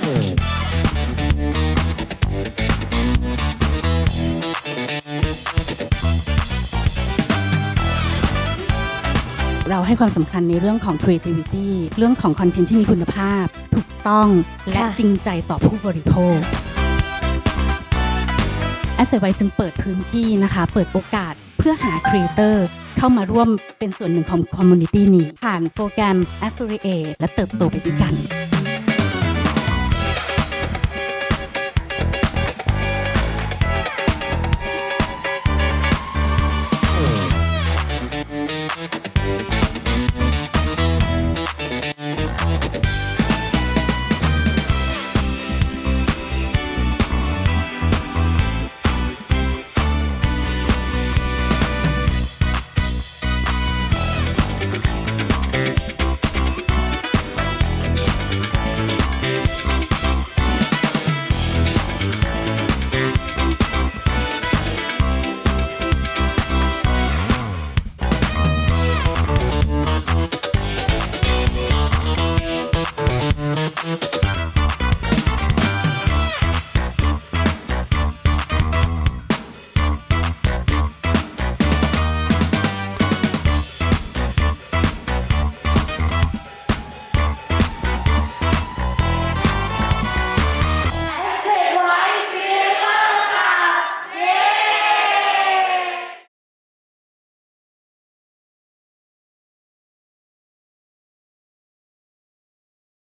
เราให้ความสำคัญในเรื่องของ creativity เรื่องของคอนเทนต์ที่มีคุณภาพถูกต้องและจริงใจต่อผู้บริโภค AssetWise จึงเปิดพื้นที่นะคะเปิดโอกาสเพื่อหา creator เข้ามาร่วมเป็นส่วนหนึ่งของ community นี้ผ่านโปรแกรม affiliate และเติบโตไปด้วยกัน